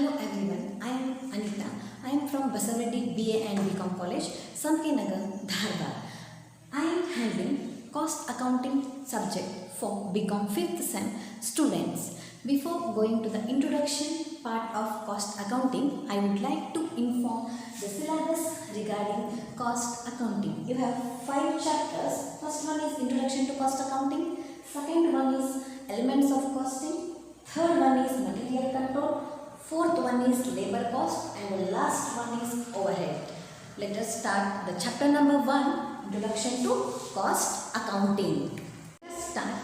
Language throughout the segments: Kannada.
Hello everyone, I am Anita. I am from Basareddy BA and BCom College, Samke Nagar, Dharwad. I am handling cost accounting subject for BCom 5th sem students. Before going to the introduction part of cost accounting, I would like to inform the syllabus regarding cost accounting. You have 5 chapters. First one is introduction to cost accounting. Second one is elements of costing. Third one is material control. Fourth one is labor cost, and the last one is overhead. Let us start the chapter number 1, introduction to cost accounting. Let us start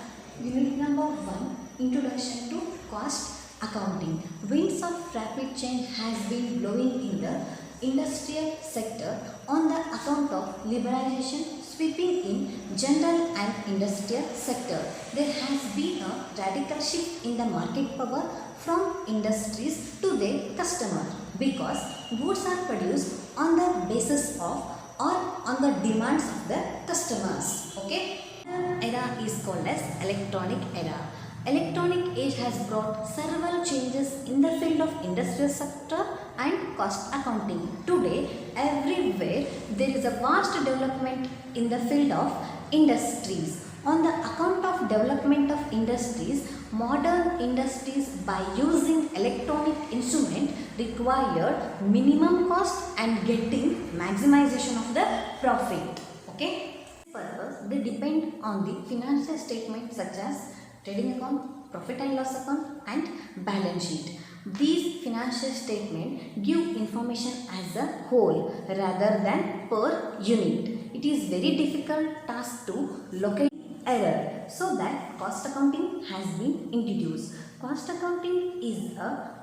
unit number 1, introduction to cost accounting. Winds of rapid change has been blowing in the industrial sector on the account of liberalization sweeping in general and industrial sector. There has been a radical shift in the market power from industries to their customer because goods are produced on the basis of or on the demands of the customers. Okay, the era is called as electronic era. Electronic age has brought several changes in the field of industrial sector and cost accounting. Today, everywhere there is a vast development in the field of industries. On the account of development of industries, modern industries by using electronic instrument require minimum cost and getting maximization of the profit. Okay. Purpose, they depend on the financial statement such as trading account, profit and loss account and balance sheet. These financial statements give information as a whole rather than per unit. It is very difficult task to locate error, so that cost accounting has been introduced. Cost accounting is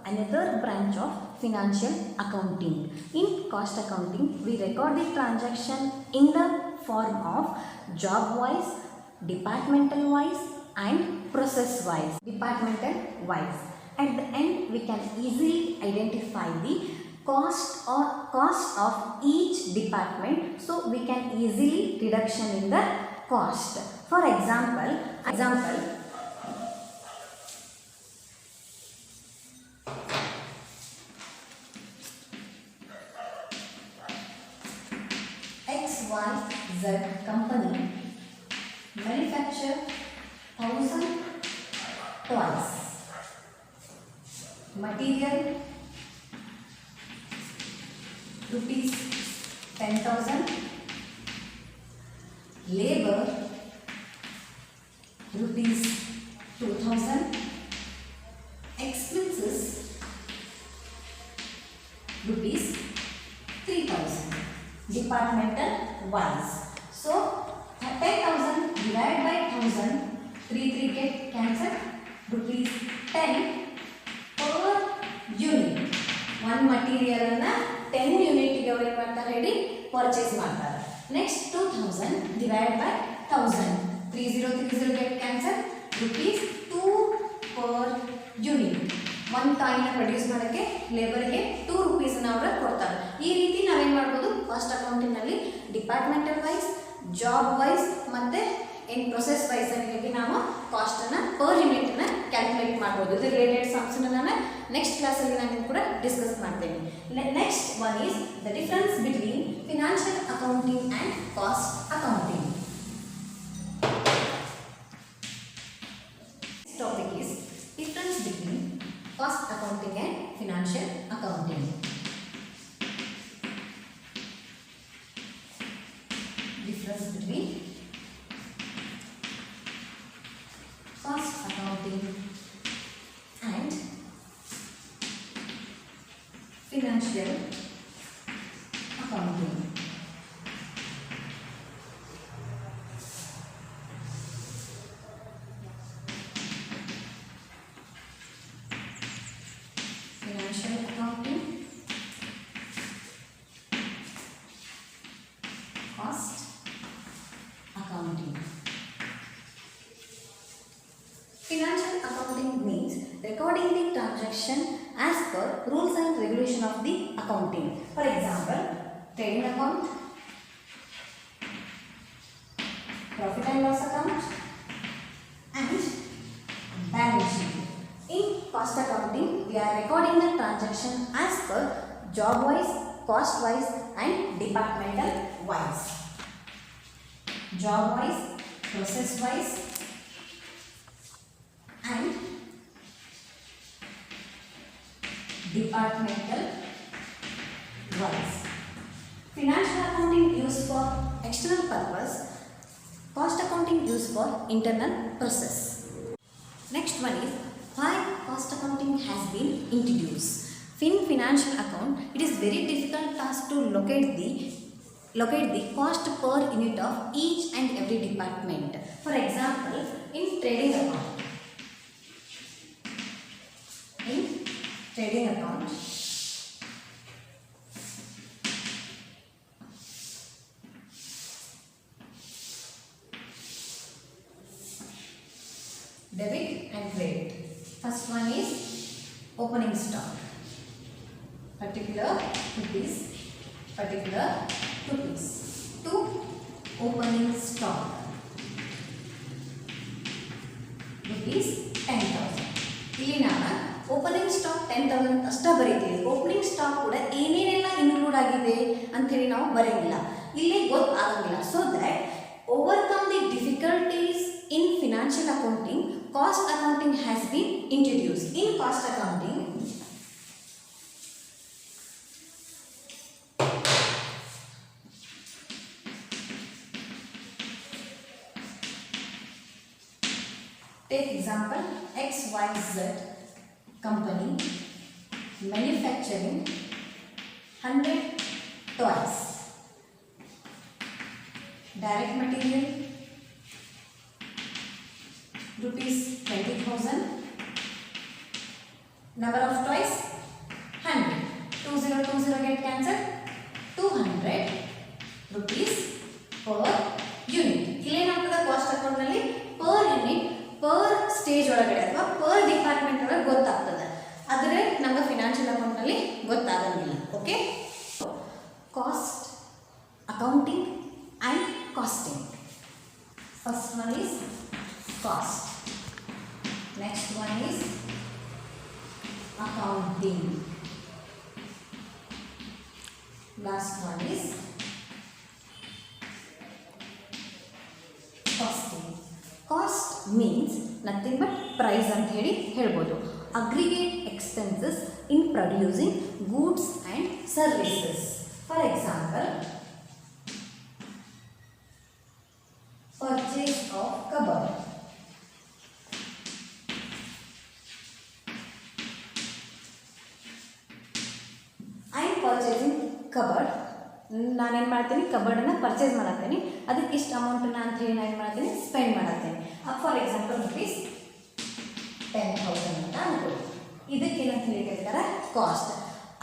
another branch of financial accounting. In cost accounting, we record the transaction in the form of job wise, departmental wise and process wise. Departmental wise. At the end, we can easily identify the cost of each department, so we can easily reduction in the cost. For example, XYZ company manufacture 1,000 toys. Material rupees 10,000. Labor rupees 2,000. Expenses rupees 3,000. Departmental wise. So 10,000 divided by 1,000, 3 get cancelled. Rupees 10 per unit. One material ಅನ್ನ 10 ಯೂನಿಟ್ ಗೆ ಅವರು ಏನು ಮಾಡ್ತಾರೆ ಹೇಳಿ ಪರ್ಚೇಸ್ ಮಾಡ್ತಾರೆ. Next 2000 divided by 1000, 3030 get cancel. Rupees 2 per unit. ಒಂದು ಟಾಯ್ನ ಪ್ರೊಡ್ಯೂಸ್ ಮಾಡೋಕ್ಕೆ ಲೇಬರ್ಗೆ 2 rupees ಅನ್ನು ಅವರು ಕೊಡ್ತಾರೆ. ಈ ರೀತಿ ನಾವೇನು ಮಾಡ್ಬೋದು, ಕಾಸ್ಟ್ ಅಕೌಂಟಿಂಗ್ ನಲ್ಲಿ ಡಿಪಾರ್ಟ್ಮೆಂಟಲ್ ವೈಸ್, ಜಾಬ್ ವೈಸ್ ಮತ್ತೆ ಇನ್ ಪ್ರೊಸೆಸ್ ವೈಸ್ ಆಗಿ ನಾವು ಕಾಸ್ಟ್ ಅನ್ನ ಪರ್ ಯೂನಿಟ್ ಅನ್ನ ಕ್ಯಾಲ್ಕುಲೇಟ್ ಮಾಡಬಹುದು. ಇದು ರಿಲೇಟೆಡ್ ಸಮ್ಸ್ ನಾನು ನೆಕ್ಸ್ಟ್ ಕ್ಲಾಸ್ ಅಲ್ಲಿ ನಾನು ಕೂಡ ಡಿಸ್ಕಸ್ ಮಾಡ್ತೇನೆ. Next one is the difference between financial accounting and cost accounting. Topic is difference between cost accounting and financial accounting. Difference between cost accounting and financial accounting. Financial accounting, cost accounting. Financial accounting means recording the transaction as per rules and regulation of the accounting. For example, trading account, profit and loss account and balance sheet. In cost accounting, we are recording recording the transaction as per job wise, cost wise and departmental wise. Job wise, process wise and departmental wise. Financial accounting used for external purpose, cost accounting used for internal process. Next one is why cost accounting has been introduced. In financial account, it is very difficult task to locate the cost per unit of each and every department. For example, in trading account, debit and credit. First one is opening stock, particular rupees. To opening stock rupees 10,000. ಇಲ್ಲಿ ನಾನು ಓಪನಿಂಗ್ ಸ್ಟಾಕ್ 10,000 ಅಷ್ಟ ಬರೀತೀವಿ. ಓಪನಿಂಗ್ ಸ್ಟಾಕ್ ಕೂಡ ಏನೇನೆಲ್ಲ ಇನ್ಕ್ಲೂಡ್ ಆಗಿದೆ ಅಂಥೇಳಿ ನಾವು ಬರೆಯಂಗಿಲ್ಲ, ಇಲ್ಲೇ ಗೊತ್ತಾಗಂಗಿಲ್ಲ. So that overcome the difficulties in financial accounting, cost accounting has been introduced. In cost accounting, take example XYZ company manufacturing 100 toys. Direct material rupees 20,000. Number of toys 100. 2020 get cancelled. 200 rupees per unit. ಇಲ್ಲೇನಾಗ್ತದೆ ಕಾಸ್ಟ್ ಅಕೌಂಟ್ ನಲ್ಲಿ ಪರ್ ಯೂನಿಟ್ ಪರ್ ಸ್ಟೇಜ್ ಒಳಗಡೆ ಅಥವಾ ಪರ್ ಡಿಪಾರ್ಟ್ಮೆಂಟ್ ಒಳಗೆ ಗೊತ್ತಾಗ್ತದೆ. ಆದರೆ ನಮಗೆ ಫಿನಾನ್ಷಿಯಲ್ ಅಕೌಂಟ್ ನಲ್ಲಿ ಗೊತ್ತಾಗಂಗಿಲ್ಲ. Okay, cost accounting and costing. First one is cost, next one is accounting, last one is costing. Cost means nothing but price ಅಂತ ಹೇಳಿ ಹೇಳ್ಬೋದು. Aggregate expenses in producing goods and services. For example, purchase of cupboard, I am purchasing cupboard. ನಾನೇನು ಮಾಡ್ತೀನಿ, ಕಬರ್ಡನ್ನು ಪರ್ಚೇಸ್ ಮಾಡತ್ತೀನಿ, ಅದಕ್ಕೆ ಇಷ್ಟು ಅಮೌಂಟನ್ನು ಅಂತ ಹೇಳಿ ನಾನು ಏನು ಮಾಡ್ತೀನಿ, ಸ್ಪೆಂಡ್ ಮಾಡತ್ತೀನಿ. ಫಾರ್ ಎಕ್ಸಾಂಪಲ್ rupees 10,000 ಅಂತ ಅನ್ಕೊಳ್ಳಿ. ಇದಕ್ಕೆ ಏನಂತ ಹೇಳಿ ಕರೀತಾರೆ, cost.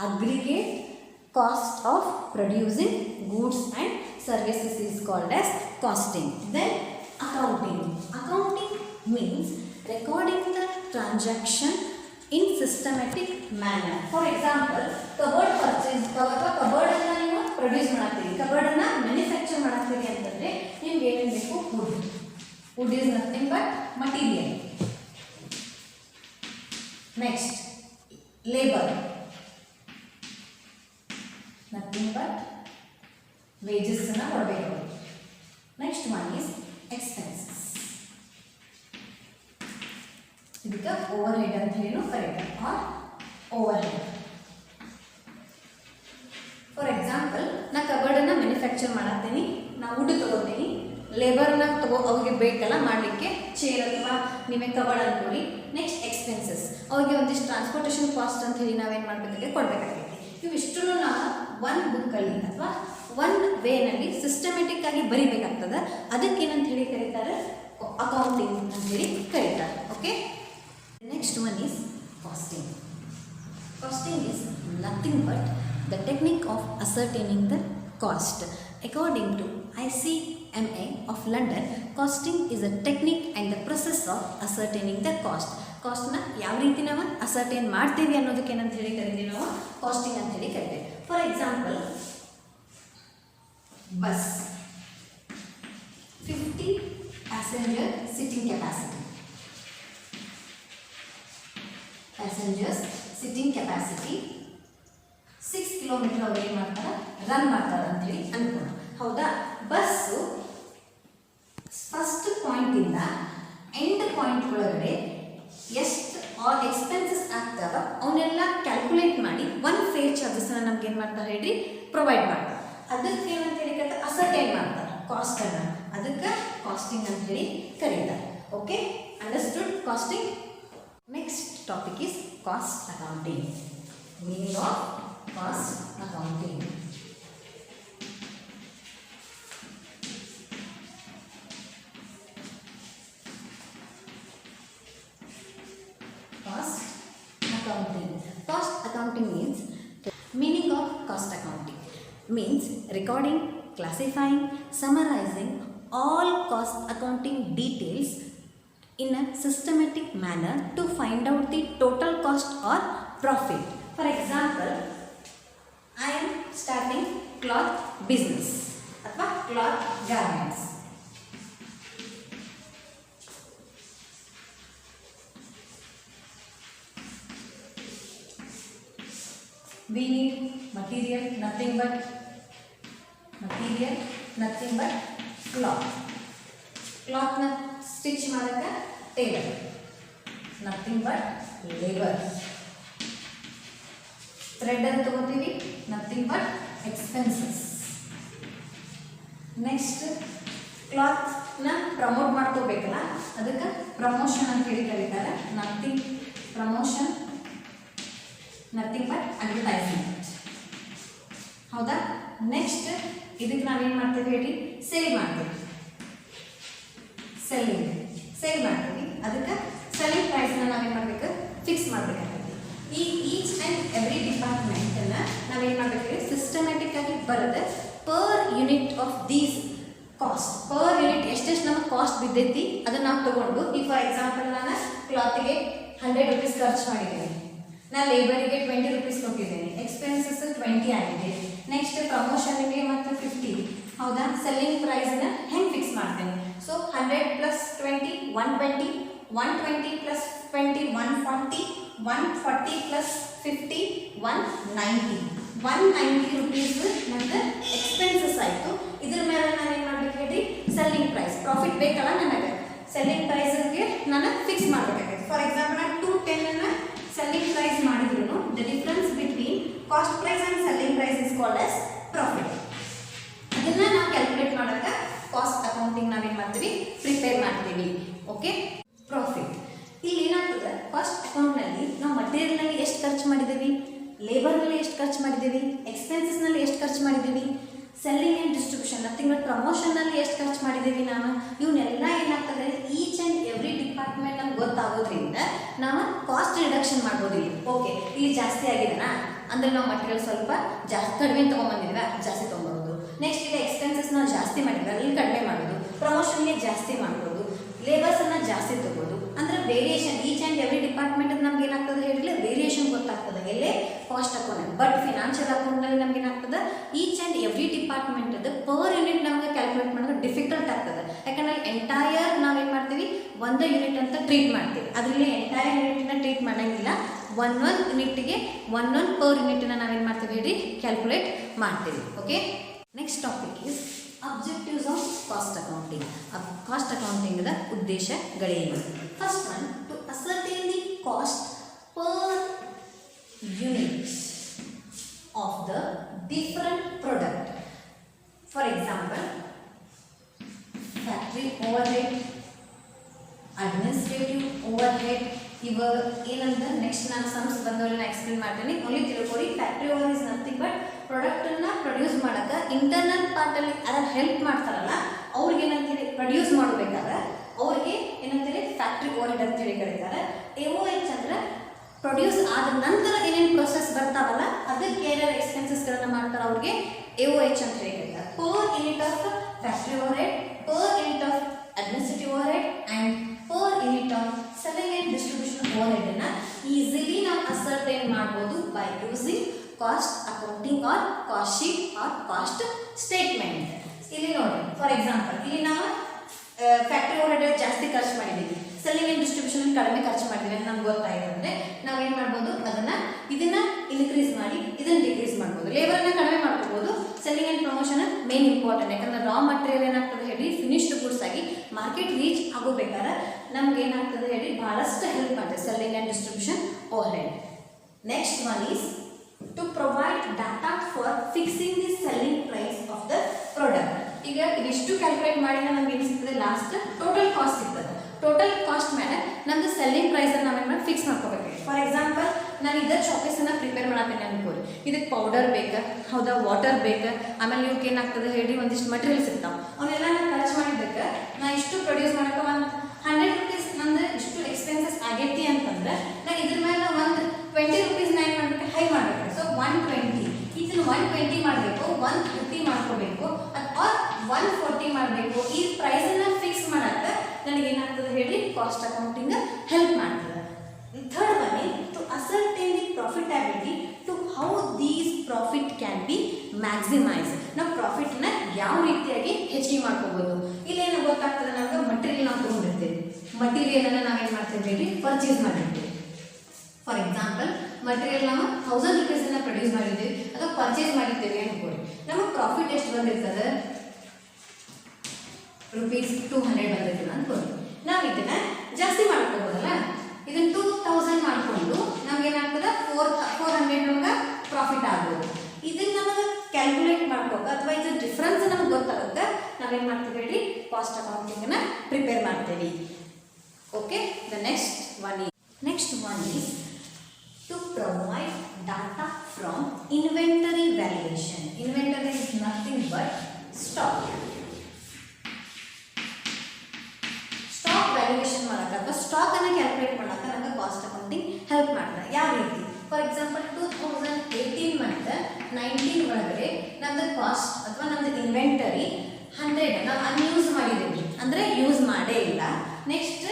Aggregate cost of producing goods and services is called as costing. Then accounting. Accounting means recording the transaction in systematic manner. For example, cupboard purchase, cupboard ಅನ್ನು ನೀವು ಪ್ರೊಡ್ಯೂಸ್ ಮಾಡ್ತೀರಿ, cupboard ಅನ್ನು ಮ್ಯಾನುಫ್ಯಾಕ್ಚರ್ ಮಾಡ್ತೀರಿ ಅಂತಂದ್ರೆ ನಿಮ್ಗೆ ಏನೇನು ಬೇಕು, wood is nothing but material. Next, labor, nothing but wages ಅನ್ನು ಕೊಡಬೇಕು. Next one is expenses. ಇದಕ್ಕೆ ಓವರ್ ಹೆಡ್ ಅಂತ ಹೇಳಿ ಕರೀತಾರೆ, or overhead. For example, ನಾ ಕಬರ್ಡನ್ನು ಮ್ಯಾನುಫ್ಯಾಕ್ಚರ್ ಮಾಡತ್ತೀನಿ, ನಾ ವುಡ್ ತೊಗೋತೀನಿ, ಲೇಬರ್ನ ಅವ್ರಿಗೆ ಬೇಕಲ್ಲ ಮಾಡಲಿಕ್ಕೆ, ಚೇರ್ ಅಥವಾ ನೀವೇ ಕಬರ್ಡ್ ಅನ್ಕೊಳ್ಳಿ. ನೆಕ್ಸ್ಟ್ ಎಕ್ಸ್ಪೆನ್ಸಸ್, ಅವ್ರಿಗೆ ಒಂದಿಷ್ಟು ಟ್ರಾನ್ಸ್ಪೋರ್ಟೇಷನ್ ಕಾಸ್ಟ್ ಅಂತ ಹೇಳಿ ನಾವೇನು ಮಾಡಬೇಕಾಗಿದೆ, ಕೊಡಬೇಕಾಗೈತಿ. ಇವಿಷ್ಟು ನಾವು ಒಂದು ಬುಕ್ಕಲ್ಲಿ ಅಥವಾ ಒಂದು ವೇನಲ್ಲಿ ಸಿಸ್ಟಮೆಟಿಕ್ ಆಗಿ ಬರಿಬೇಕಾಗ್ತದೆ. ಅದಕ್ಕೇನಂತ ಹೇಳಿ ಕರೀತಾರೆ, ಅಕೌಂಟಿಂಗ್ ಅಂತ ಹೇಳಿ ಕರೀತಾರೆ. Okay, next one is costing. Costing is nothing but the technique of ascertaining the cost. According to ICMA of London, costing is a technique and the process of ascertaining the cost. ಕಾಸ್ಟ್ನ ಯಾವ ರೀತಿ ನಾವು ಅಸರ್ಟೈನ್ ಮಾಡ್ತೀವಿ ಅನ್ನೋದಕ್ಕೆ ಏನಂತ ಹೇಳಿ ಕರಿತೀವಿ, ನಾವು ಕಾಸ್ಟಿಂಗ್ ಅಂತ ಹೇಳಿ ಕರಿತೀವಿ. For example, bus 50 passenger sitting capacity, passengers sitting capacity capacity 6 kilometre ಅವ್ರು ಏನು ಮಾಡ್ತಾರೆ ರನ್ ಮಾಡ್ತಾರೆ ಅಂತೇಳಿ ಅನ್ಕೋಣ. ಹೌದಾ? ಬಸ್ಸು ಫಸ್ಟ್ ಪಾಯಿಂಟಿಂದ ಎಂಡ್ ಪಾಯಿಂಟ್ ಒಳಗಡೆ ಎಷ್ಟು ಎಕ್ಸ್ಪೆನ್ಸಸ್ ಆಗ್ತಾವ ಅವನ್ನೆಲ್ಲ ಕ್ಯಾಲ್ಕುಲೇಟ್ ಮಾಡಿ ಒಂದು ಫೇರ್ ಚಾರ್ಜಸ್ನ ನಮ್ಗೆ ಏನು ಮಾಡ್ತಾರೆ ಹೇಳ್ರಿ ಪ್ರೊವೈಡ್ ಮಾಡ್ತಾರೆ. ಅದಕ್ಕೆ ಏನಂತ ಹೇಳಿ ಕರೀತಾರೆ ಅಸರ್ಟೈನ್ ಮಾಡ್ತಾರೆ ಕಾಸ್ಟನ್ನು. ಅದಕ್ಕೆ ಕಾಸ್ಟಿಂಗ್ ಅಂತೇಳಿ ಕರೀತಾರೆ. Okay, understood costing. Next topic is cost accounting. Meaning of cost accounting. Cost accounting. Cost accounting means meaning of cost accounting means recording, classifying, summarizing all cost accounting details in a systematic manner to find out the total cost or profit. For example, I am starting cloth business ಅಥವಾ cloth garments. We need material, nothing but cloth. Cloth na stitch ಮಾಡಕ tailor, nothing but labor. Thread ಅಂತ ತಗೋತೀವಿ, nothing but expenses. Next, cloth ನ ಪ್ರಮೋಟ್ ಮಾಡ್ಕೋಬೇಕಲ್ಲ, ಅದಕ್ಕೆ ಪ್ರಮೋಷನ್ ಅಂತ ಹೇಳಿ ಕರೀತಾರೆ. Nothing but advertisement. ಹೌದಾ? ನೆಕ್ಸ್ಟ್ ಇದಕ್ಕೆ ನಾವೇನು ಮಾಡ್ತೀವಿ ಹೇಳಿ ಸೇಲ್ ಮಾಡ್ತೀವಿ. ಸೇಲ್ ಮಾಡ್ತೀವಿ. ಅದಕ್ಕೆ ಸೆಲ್ಲಿಂಗ್ ಪ್ರೈಸ್ನ ನಾವೇನು ಮಾಡಬೇಕು ಫಿಕ್ಸ್ ಮಾಡಬೇಕಾಗ್ತದೆ. ಈ ಈಚ್ ಆ್ಯಂಡ್ ಎವ್ರಿ ಡಿಪಾರ್ಟ್ಮೆಂಟನ್ನು ನಾವೇನು ಮಾಡಬೇಕು ಸಿಸ್ಟಮ್ಯಾಟಿಕ್ ಆಗಿ ಬರುತ್ತೆ per unit of these cost. Per unit ಎಷ್ಟೆಷ್ಟು ನಮಗೆ ಕಾಸ್ಟ್ ಬಿದ್ದೈತಿ ಅದನ್ನು ನಾವು ತೊಗೊಂಡು, ಈಗ ಫಾರ್ ಎಕ್ಸಾಂಪಲ್ ನಾನು ಕ್ಲಾತಿಗೆ 100 ರೂಪೀಸ್ ಖರ್ಚು ಮಾಡಿದ್ದೀನಿ, ನಾನು ಲೇಬರಿಗೆ 20 ರೂಪೀಸ್ ಕೊಟ್ಟಿದ್ದೀನಿ, ಎಕ್ಸ್ಪೆನ್ಸಸ್ 20 ಆಗಿದೆ. ನೆಕ್ಸ್ಟ್ ಪ್ರಮೋಷನ್ಗೆ ಮತ್ತು 50. ಹೌದಾ? ಸೆಲ್ಲಿಂಗ್ ಪ್ರೈಸ್ನ ಹೆಂಗೆ ಫಿಕ್ಸ್ ಮಾಡ್ತೇನೆ? So 100 plus 20 120, 120 plus 20 140, 140 plus 50 190. 190 rupees ಮತ್ತು ಎಕ್ಸ್ಪೆನ್ಸಸ್ ಆಯಿತು. ಇದ್ರ ಮೇಲೆ ನಾನು ಏನು ಮಾಡಬೇಕು ಹೇಳಿ ಸೆಲ್ಲಿಂಗ್ ಪ್ರೈಸ್ ಪ್ರಾಫಿಟ್ ಬೇಕಲ್ಲ ನನಗೆ. ಸೆಲ್ಲಿಂಗ್ ಪ್ರೈಸ್ಗೆ ನಾನು ಫಿಕ್ಸ್ ಮಾಡಬೇಕಾಗುತ್ತೆ. ಫಾರ್ ಎಕ್ಸಾಂಪಲ್ ನಾನು 210 selling price ಮಾಡಿದ್ರು the difference between cost price and selling price is called as profit. ಅದನ್ನ ನಾವು ಕ್ಯಾಲ್ಕುಲೇಟ್ ಮಾಡಾಕ ಕಾಸ್ಟ್ ಅಕೌಂಟಿಂಗ್ ನಾವೇನು ಮಾಡ್ತೀವಿ ಪ್ರಿಪೇರ್ ಮಾಡ್ತೀವಿ. Okay, profit. ಇಲ್ಲಿ ಏನಾಗ್ತದೆ ಕಾಸ್ಟ್ ಅಕೌಂಟ್ನಲ್ಲಿ ನಾವು ಮಟೀರಿಯಲ್ನಲ್ಲಿ ಎಷ್ಟು ಖರ್ಚು ಮಾಡಿದ್ದೀವಿ, ಲೇಬರ್ನಲ್ಲಿ ಎಷ್ಟು ಖರ್ಚು ಮಾಡಿದ್ದೀವಿ, ಎಕ್ಸ್ಪೆನ್ಸಸ್ನಲ್ಲಿ ಎಷ್ಟು ಖರ್ಚು ಮಾಡಿದ್ದೀವಿ, ಸೆಲ್ಲಿಂಗ್ ಆ್ಯಂಡ್ ಡಿಸ್ಟ್ರಿಬ್ಯೂಷನ್ ತಿಂಗಳ ಪ್ರಮೋಷನ್ನಲ್ಲಿ ಎಷ್ಟು ಖರ್ಚು ಮಾಡಿದ್ದೀವಿ ನಾವು, ಇವನ್ನೆಲ್ಲ ಏನಾಗ್ತದೆ ಈಚ್ ಆ್ಯಂಡ್ ಎವ್ರಿ ಡಿಪಾರ್ಟ್ಮೆಂಟ್ ನಮ್ಗೆ ಗೊತ್ತಾಗೋದ್ರಿಂದ ನಾವು ಕಾಸ್ಟ್ ರಿಡಕ್ಷನ್ ಮಾಡ್ಬೋದು. ಇಲ್ಲಿ ಓಕೆ ಇಲ್ಲಿ ಜಾಸ್ತಿ ಆಗಿದೆನಾ ಅಂದರೆ ನಾವು ಮಟೀರಿಯಲ್ ಸ್ವಲ್ಪ ಜಾಸ್ತಿ ಕಡಿಮೆ ತೊಗೊಂಬಂದಿದ್ವಿ, ಜಾಸ್ತಿ ತೊಗೊಬೋದು. ನೆಕ್ಸ್ಟ್ ಇಲ್ಲಿ ಎಕ್ಸ್ಪೆನ್ಸಸ್ ನಾವು ಜಾಸ್ತಿ ಮಾಡಿದ್ವಿ, ಅಲ್ಲಿ ಕಡಿಮೆ ಮಾಡೋದು, ಪ್ರಮೋಷನ್ಗೆ ಜಾಸ್ತಿ ಮಾಡ್ಬೋದು, ಲೇಬರ್ಸನ್ನು ಜಾಸ್ತಿ ತೊಗೋದು. ಅಂದರೆ variation each and every department ನಮ್ಗೆ ಏನಾಗ್ತದೆ ಹೇಳಿಲ್ಲ ವೇರಿಯೇಷನ್ ಗೊತ್ತಾಗ್ತದೆ ಎಲ್ಲೇ ಕಾಸ್ಟ್ ಅಕೌಂಟ್. ಬಟ್ ಫಿನಾನ್ಷಿಯಲ್ ಅಕೌಂಟ್ನಲ್ಲಿ ನಮ್ಗೆ ಏನಾಗ್ತದೆ each and every department per unit ನಮಗೆ ಕ್ಯಾಲ್ಕುಲೇಟ್ ಮಾಡೋದು ಡಿಫಿಕಲ್ಟ್ ಆಗ್ತದೆ. ಯಾಕಂದರೆ ಎಂಟೈರ್ ನಾವೇನು ಮಾಡ್ತೀವಿ ಒಂದು ಯೂನಿಟ್ ಅಂತ ಟ್ರೀಟ್ ಮಾಡ್ತೀವಿ, ಅದರಲ್ಲಿ ಎಂಟೈರ್ ಯೂನಿಟ್ನ ಟ್ರೀಟ್ ಮಾಡೋಂಗಿಲ್ಲ. ಒಂದೊಂದು ಯೂನಿಟ್ಗೆ ಒಂದೊಂದು ಪರ್ ಯೂನಿಟ್ನ ನಾವೇನು ಮಾಡ್ತೀವಿ ಹೇಳಿ ಕ್ಯಾಲ್ಕುಲೇಟ್ ಮಾಡ್ತೀವಿ. Okay, next topic is objectives of cost accounting. Cost ಅಕೌಂಟಿಂಗ್ದ ಉದ್ದೇಶಗಳೇನು? First one, to ascertain the cost per unit of the different product. For example factory overhead, administrative overhead. ಇವಾಗ ಏನಂತ ನೆಕ್ಸ್ಟ್ ನಾನು ಸಮ್ಸ್ ಬಂದವರೆಲ್ಲ ನಾನು ಎಕ್ಸ್ಪ್ಲೇನ್ ಮಾಡ್ತೀನಿ, ಓನ್ಲಿ ತಿಳ್ಕೊಳ್ಳಿ. Factory over is nothing but ಪ್ರಾಡಕ್ಟನ್ನು ಪ್ರೊಡ್ಯೂಸ್ ಮಾಡೋಕ್ಕೆ ಇಂಟರ್ನಲ್ ಪಾರ್ಟಲ್ಲಿ ಯಾರು ಹೆಲ್ಪ್ ಮಾಡ್ತಾರಲ್ಲ ಅವ್ರಿಗೆ ಏನಂತೇಳಿ ಪ್ರೊಡ್ಯೂಸ್ ಮಾಡಬೇಕಾದ್ರೆ ಅವ್ರಿಗೆ ಏನಂತೇಳಿ ಫ್ಯಾಕ್ಟ್ರಿ ಓವರ್ಹೆಡ್ ಅಂತೇಳಿ ಕರೀತಾರೆ. AOH ಅಂದರೆ ಪ್ರೊಡ್ಯೂಸ್ ಆದ ನಂತರ ಏನೇನು ಪ್ರೊಸೆಸ್ ಬರ್ತಾವಲ್ಲ ಅದಕ್ಕೆ ಏನೇನು ಎಕ್ಸ್ಪೆನ್ಸಸ್ಗಳನ್ನು ಮಾಡ್ತಾರೆ ಅವ್ರಿಗೆ AOH ಅಂತ ಹೇಳಿ ಕರೀತಾರೆ. Per unit of factory overhead, per unit of administrative overhead and per unit of selling and distribution ಓವರ್ಹೆಡನ್ನು ಈಸಿಲಿ ನಾವು ಅಸರ್ಟೈನ್ ಮಾಡ್ಬೋದು by using cost accounting or cost sheet or cost statement. ಇಲ್ಲಿ ನೋಡಿ ಫಾರ್ ಎಕ್ಸಾಂಪಲ್ ಇಲ್ಲಿ ನಾವು ಫ್ಯಾಕ್ಟ್ರಿ ಓವರ್ಹೆಡ್ ಜಾಸ್ತಿ ಖರ್ಚು ಮಾಡಿದ್ದೀವಿ, ಸೆಲ್ಲಿಂಗ್ ಆ್ಯಂಡ್ ಡಿಸ್ಟ್ರಿಬ್ಯೂಷನ್ ಕಡಿಮೆ ಖರ್ಚು ಮಾಡಿದ್ರೆ ನಮ್ಗೆ ಗೊತ್ತಾಯಿತು ಅಂದರೆ ನಾವೇನು ಮಾಡ್ಬೋದು, ಇದನ್ನ ಇನ್ಕ್ರೀಸ್ ಮಾಡಿ ಇದನ್ನ ಡಿಕ್ರೀಸ್ ಮಾಡ್ಬೋದು. ಲೇಬರನ್ನು ಕಡಿಮೆ ಮಾಡ್ಕೋಬೋದು. Selling and promotion main important. ಯಾಕಂದ್ರೆ ರಾ ಮಟೀರಿಯಲ್ ಏನಾಗ್ತದೆ ಹೇಳಿ ಫಿನಿಶ್ಡ್ ಗುಡ್ಸ್ ಆಗಿ ಮಾರ್ಕೆಟ್ ರೀಚ್ ಆಗೋಬೇಕಾದ್ರೆ ನಮ್ಗೆ ಏನಾಗ್ತದೆ ಹೇಳಿ ಬಹಳಷ್ಟು ಹೆಲ್ಪ್ ಮಾಡ್ತದೆ selling and distribution overhead. Next one is to provide data for fixing the selling price of the product. ಈಗ ಇದಿಷ್ಟು ಕ್ಯಾಲ್ಕುಲೇಟ್ ಮಾಡಿ ನಮ್ಗೆ ಏನು ಸಿಗ್ತದೆ, ಲಾಸ್ಟ್ ಟೋಟಲ್ ಕಾಸ್ಟ್ ಸಿಗ್ತದೆ. ಟೋಟಲ್ ಕಾಸ್ಟ್ ಮೇಲೆ ನಮ್ದು ಸೆಲ್ಲಿಂಗ್ ಪ್ರೈಸ್ ನಾವೇನು ಮಾಡಿ ಫಿಕ್ಸ್ ಮಾಡ್ಕೋಬೇಕು. ಫಾರ್ ಎಕ್ಸಾಂಪಲ್ ನಾನು ಇದರ ಚಾಕ್ಲೇಟ್ಸನ್ನು ಪ್ರಿಪೇರ್ ಮಾಡತ್ತೀನಿ ಅನ್ಕೋರಿ, ಇದಕ್ಕೆ ಪೌಡರ್ ಬೇಕಾ, ಹೌದಾ, ವಾಟರ್ ಬೇಕಾ, ಆಮೇಲೆ ಇವಕ್ಕೆ ಏನಾಗ್ತದೆ ಹೇಳಿ ಒಂದಿಷ್ಟು ಮಟೀರಿಯಲ್ಸ್ ಇರ್ತಾವೆ, ಅವನ್ನೆಲ್ಲ ನಾನು ಖರ್ಚು ಮಾಡಿದ್ದಕ್ಕೆ ನಾ ಇಷ್ಟು ಪ್ರೊಡ್ಯೂಸ್ ಮಾಡೋಕೆ ಒಂದು 100 rupees ನಂದು ಇಷ್ಟು ಎಕ್ಸ್ಪೆನ್ಸಸ್ ಆಗೈತಿ ಅಂತಂದ್ರೆ ನಾನು ಇದ್ರ ಮೇಲೆ ಒಂದು 20 rupees ನಾನು ಏನು ಮಾಡಬೇಕು, ಹೈ ಮಾಡಬೇಕು. ಸೊ 120 ಇದನ್ನು 120 ಮಾಡಬೇಕು, 150 ಮಾಡ್ಕೋಬೇಕು ಅಥವಾ 140 ಮಾಡಬೇಕು. ಈ ಪ್ರೈಸನ್ನು ಫಿಕ್ಸ್ ಮಾಡೋಕ್ಕೆ ನನಗೇನಾಗ್ತದೆ ಹೇಳಿ ಕಾಸ್ಟ್ ಅಕೌಂಟಿಂಗ್ ಹೆಲ್ಪ್ ಮಾಡ್ತದೆ. Third one is to ascertain the profitability to how these profit can be maximise. ನಾವು ಪ್ರಾಫಿಟ್ನ ಯಾವ ರೀತಿಯಾಗಿ ಹೆಚ್ಚಿಗೆ ಮಾಡ್ಕೋಬೋದು. ಇಲ್ಲೇನು ಗೊತ್ತಾಗ್ತದೆ, ನಮ್ಗೆ ಮಟೀರಿಯಲ್ ನಾವು ತೊಗೊಂಡಿರ್ತೇವೆ, ಮಟೀರಿಯಲನ್ನು ನಾವೇನು ಮಾಡ್ತೇವೆ ಹೇಳಿ ಪರ್ಚೇಸ್ ಮಾಡಿರ್ತೀವಿ. ಫಾರ್ ಎಕ್ಸಾಂಪಲ್ ಮಟೀರಿಯಲ್ ನಾವು 1000 rupees ಪ್ರೊಡ್ಯೂಸ್ ಮಾಡಿದ್ದೀವಿ ಅಥವಾ ಪರ್ಚೇಸ್ ಮಾಡಿದ್ದೇವೆ ಅನ್ಕೋರಿ, ನಮಗೆ ಪ್ರಾಫಿಟ್ ಎಷ್ಟು ಬಂದಿರ್ತದೆ, ₹200 ಬಂದಿರ್ತದೆ ಅನ್ಕೋರಿ. ನಾವು ಇದನ್ನ ಜಾಸ್ತಿ ಮಾಡ್ಕೋಬೋದಲ್ಲ, ಇದನ್ನ 2000 ಮಾಡಿಕೊಂಡು ನಮ್ಗೇನಾಗ್ತದೆ 400 ನಮ್ಗೆ ಪ್ರಾಫಿಟ್ ಆಗ್ಬೋದು. ಇದನ್ನ ನಮಗೆ ಕ್ಯಾಲ್ಕುಲೇಟ್ ಮಾಡ್ಕೋಕ ಅಥವಾ ಇದ್ರ ಡಿಫ್ರೆನ್ಸ್ ನಮ್ಗೆ ಗೊತ್ತಾಗುತ್ತೆ, ನಾವೇನು ಮಾಡ್ತೀವಿ ಹೇಳಿ ಕಾಸ್ಟ್ ಅಕೌಂಟಿಂಗನ್ನ ಪ್ರಿಪೇರ್ ಮಾಡ್ತೀವಿ. Okay, the next one is to provide data from inventory valuation. Inventory is nothing but stock. Stock valuation ಮಾಡಕ ಅಥವಾ ಸ್ಟಾಕ್ ಅನ್ನು ಕ್ಯಾಲ್ಕುಲೇಟ್ ಮಾಡಕ ನಮಗೆ ಕಾಸ್ಟ್ ಅಕೌಂಟಿಂಗ್ ಹೆಲ್ಪ್ ಮಾಡ್ತದೆ. ಯಾವ ರೀತಿ? ಫಾರ್ ಎಕ್ಸಾಂಪಲ್ 2018 ಮತ್ತು 19 ಒಳಗಡೆ ನಮ್ದು ಕಾಸ್ಟ್ ಅಥವಾ ನಮ್ದು ಇನ್ವೆಂಟರಿ 100 ನಾವು ಅನ್ಯೂಸ್ ಮಾಡಿದ್ದೀವಿ ಅಂದರೆ ಯೂಸ್ ಮಾಡೇ ಇಲ್ಲ. ನೆಕ್ಸ್ಟ್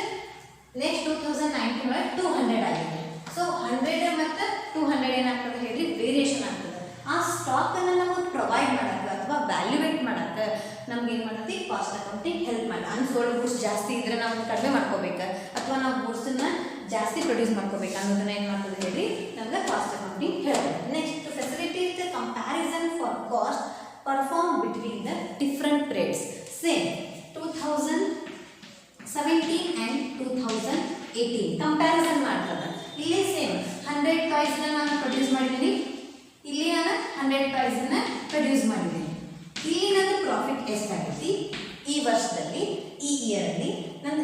2019 ಒಳಗೆ 200 ಆಗಿದೆ. ಸೊ 100 ಮತ್ತು 200 ಏನಾಗ್ತದೆ ಹೇಳಿ ವೇರಿಯೇಷನ್ ಆಗ್ತದೆ. ಆ ಸ್ಟಾಕನ್ನು ನಮಗೆ ಪ್ರೊವೈಡ್ ಮಾಡೋಕ್ಕೆ ಅಥವಾ ವ್ಯಾಲ್ಯೂವೇಟ್ ಮಾಡೋಕ್ಕೆ ನಮ್ಗೆ ಏನು ಮಾಡ್ತೀವಿ ಕಾಸ್ಟ್ ಅಕೌಂಟಿಂಗ್ ಹೆಲ್ಪ್ ಮಾಡಿ. ಅನ್ಸೋಲ್ಡ್ ಗೂಡ್ಸ್ ಜಾಸ್ತಿ ಇದ್ರೆ ನಾವು ಕಡಿಮೆ ಮಾಡ್ಕೋಬೇಕು ಅಥವಾ ನಾವು ಗೂಡ್ಸನ್ನು ಜಾಸ್ತಿ ಪ್ರೊಡ್ಯೂಸ್ ಮಾಡ್ಕೋಬೇಕು ಅನ್ನೋದನ್ನ ಏನು ಮಾಡ್ತದೆ ಹೇಳಿ ನಮ್ಗೆ ಕಾಸ್ಟ್ ಅಕೌಂಟಿಂಗ್ ಹೇಳ್ತದೆ. Next to facilitate the comparison for cost perform between the different trades. Same 2017 and 2018 comparison ಮಾಡ್ತದೆ. ಇಲ್ಲಿ ಸೇಮ್ 100 toys ನಾನು ಪ್ರೊಡ್ಯೂಸ್ ಮಾಡಿದ್ದೀನಿ, ಇಲ್ಲಿ ನಾನು 100 toys ಪ್ರೊಡ್ಯೂಸ್ ಮಾಡಿದ್ದೀನಿ. ಇಲ್ಲಿ ನನ್ನ ಪ್ರಾಫಿಟ್ ಎಷ್ಟಾಗೈತಿ ಈ ವರ್ಷದಲ್ಲಿ, ಈ ಇಯರಲ್ಲಿ ನನ್ನ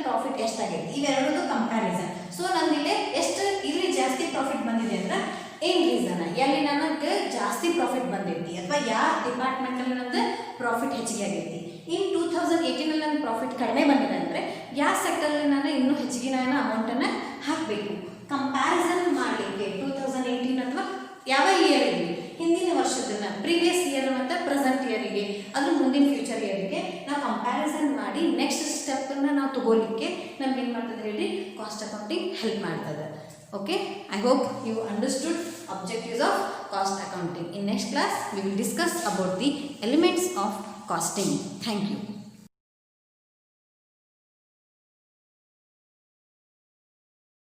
ಪ್ರಾಫಿಟ್ ಎಷ್ಟಾಗೈತಿ, ಇವೆರಡೂ ಕಂಪ್ಯಾರಿಸನ್. ಸೊ ನಂದಿಲ್ಲಿ ಎಷ್ಟು ಇಲ್ಲಿ ಜಾಸ್ತಿ ಪ್ರಾಫಿಟ್ ಬಂದಿದೆ ಅಂದ್ರೆ ಏನು ರೀಸನ್, ಎಲ್ಲಿ ನನಗೆ ಜಾಸ್ತಿ ಪ್ರಾಫಿಟ್ ಬಂದೈತಿ ಅಥವಾ ಯಾವ ಡಿಪಾರ್ಟ್ಮೆಂಟಲ್ಲಿ ನಂದು ಪ್ರಾಫಿಟ್ ಹೆಚ್ಚಿಗೆ ಆಗೈತಿ. ಇನ್ನು 2018 ನನ್ನ ಪ್ರಾಫಿಟ್ ಕಡಿಮೆ ಬಂದಿದೆ ಅಂದರೆ ಯಾವ ಸೆಕ್ಟರಲ್ಲಿ ನಾನು ಇನ್ನೂ ಹೆಚ್ಚಿಗೆ ನಾನು ಅಮೌಂಟನ್ನು ಹಾಕಬೇಕು. ಕಂಪ್ಯಾರಿಸನ್ ಮಾಡಲಿಕ್ಕೆ 2018 ಅಥವಾ ಯಾವ ಇಯರಿಗೆ, ಹಿಂದಿನ ವರ್ಷದನ್ನ ಪ್ರೀವಿಯಸ್ ಇಯರ್ ಮತ್ತು ಪ್ರೆಸೆಂಟ್ ಇಯರಿಗೆ, ಅದ್ರ ಮುಂದಿನ ಫ್ಯೂಚರ್ ಇಯರಿಗೆ ನಾವು ಕಂಪ್ಯಾರಿಸನ್ ಮಾಡಿ ನೆಕ್ಸ್ಟ್ ಸ್ಟೆಪ್ಪನ್ನು ನಾವು ತಗೋಲಿಕ್ಕೆ ನಮ್ಗೆ ಏನು ಮಾಡ್ತದೆ ಹೇಳಿ ಕಾಸ್ಟ್ ಅಕೌಂಟಿಂಗ್ ಹೆಲ್ಪ್ ಮಾಡ್ತದೆ. Okay, I hope you understood objectives of cost accounting. In next class, we will discuss about the elements of costing. Thank you.